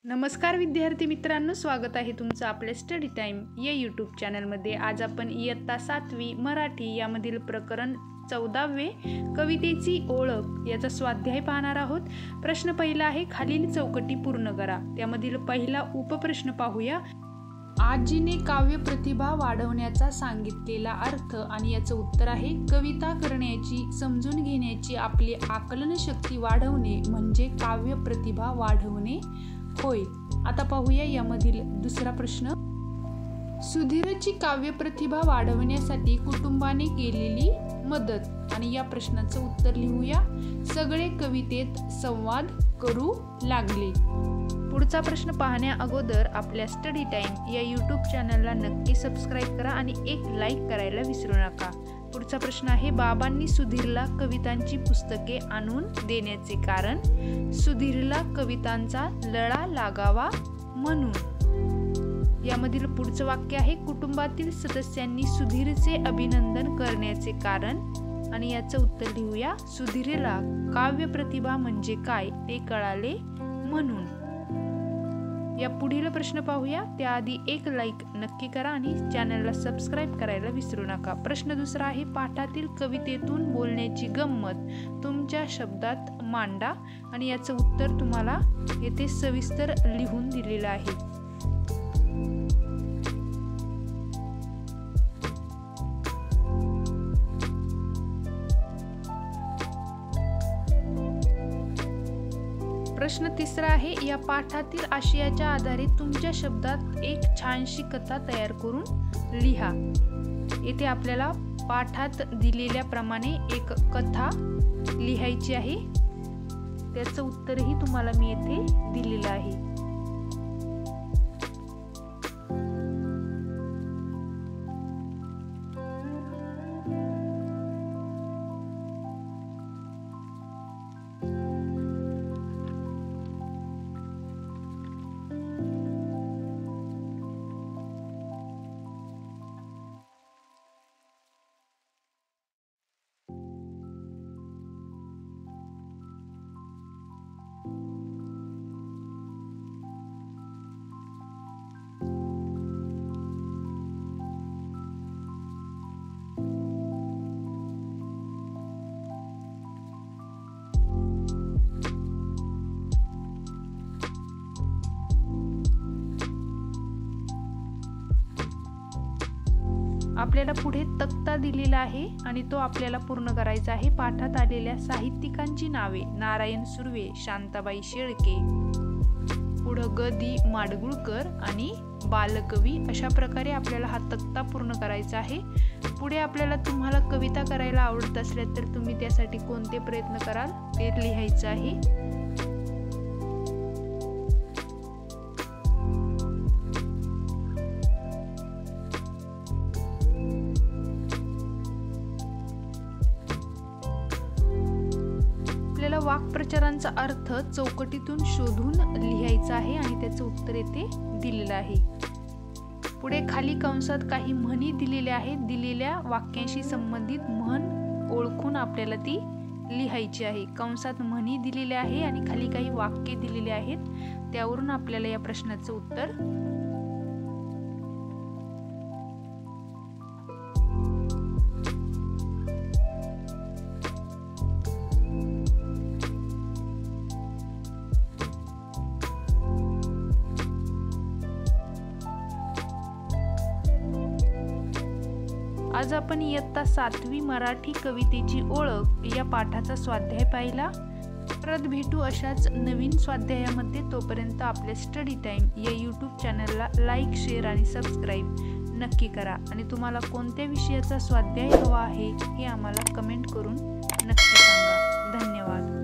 नमस्कार विद्यार्थी मित्रांनो, स्वागत आहे तुमचं आपल्या स्टडी टाइम या यूट्यूब चॅनलमध्ये। आज आपण इयत्ता 7वी मराठी यामधील प्रकरण 14वे कवितेची ओळख याचा स्वाध्याय पाहणार आहोत। प्रश्न पहिला आहे, खालील चौकटी पूर्ण करा। त्यामधील पहिला उपप्रश्न पाहूया। आजीने काव्य प्रतिभा वाढवण्याचा सांगितलेला अर्थ आणि याचं उत्तर आहे, कविता करण्याची, समजून घेण्याची आपली आकलन शक्ती वाढवणे म्हणजे काव्य प्रतिभा वाढवणे होय। आता पाहूया यामधील दुसरा प्रश्न। सुधीरची काव्य प्रतिभा वाढवण्यासाठी कुटुंबाने केलेली मदत आणि या प्रश्नाचं उत्तर लिहूया। सगळे कवितेत संवाद करू लागले। पुढचा प्रश्न पाहण्या अगोदर आपल्या स्टडी टाइम या यूट्यूब चॅनलला नक्की सबस्क्राइब करा आणि एक लाईक करायला विसरू नका। पुढचा प्रश्न आहे, बाबांनी सुधीरला कवितांची पुस्तके आणून देण्याचे कारण? सुधीरला कवितांचा लळा लागावा म्हणून। यामधील पुढचं वाक्य आहे, कुटुंबातील सदस्यांनी सुधीरचे अभिनंदन करण्याचे कारण आणि याचं उत्तर लिहूया। सुधीरला काव्य प्रतिभा म्हणजे काय ते कळाले म्हणून। या पुढील प्रश्न पाहूया, त्याआधी एक लाईक नक्की करा आणि चॅनलला सबस्क्राइब करायला विसरू नका। प्रश्न दुसरा आहे, पाठातील कवितेतून बोलण्याची गंमत तुमच्या शब्दात मांडा आणि याचं उत्तर तुम्हाला येथे सविस्तर लिहून दिलेलं आहे। प्रश्न तिसरा आहे, या पाठातील आशयाच्या आधारे तुमच्या शब्दात एक छानशी कथा तयार करून लिहा। येथे आपल्याला पाठात दिलेल्या प्रमाणे एक कथा लिहायची आहे। त्याचं उत्तरही तुम्हाला मी येथे दिलेलं आहे। आपल्याला पुढे तक्ता दिलेला आहे आणि तो आपल्याला पूर्ण करायचा आहे। पाठात आलेल्या साहित्यिकांची नावे, नारायण सुर्वे, शांताबाई शेळके, पुढं ग दि माडगुळकर आणि बालकवी, अशा प्रकारे आपल्याला हा तक्ता पूर्ण करायचा आहे। पुढे आपल्याला तुम्हाला कविता करायला आवडत असल्या तर तुम्ही त्यासाठी कोणते प्रयत्न कराल ते लिहायचं आहे। वाक्प्रचारांचा अर्थ चौकटीतून शोधून लिहायचा आहे आणि त्याचं उत्तर येथे दिलेलं आहे। पुढे खाली कंसात काही म्हणी दिलेल्या आहेत। दिलेल्या वाक्यांशी संबंधित म्हण ओळखून आपल्याला ती लिहायची आहे। कंसात म्हणी दिलेल्या आहे आणि खाली काही वाक्ये दिलेली आहेत, त्यावरून आपल्याला या प्रश्नाचं उत्तर आज आपण इयत्ता 7वी मराठी कवितेची ओळख या पाठाचा स्वाध्याय पाहिला। परत भेटू अशाच नवीन स्वाध्यायामध्ये। तोपर्यंत आपल्या स्टडी टाइम या यूट्यूब चॅनलला लाईक, शेअर आणि सबस्क्राईब नक्की करा आणि तुम्हाला कोणत्या विषयाचा स्वाध्याय हवा आहे हे आम्हाला कमेंट करून नक्की सांगा। धन्यवाद।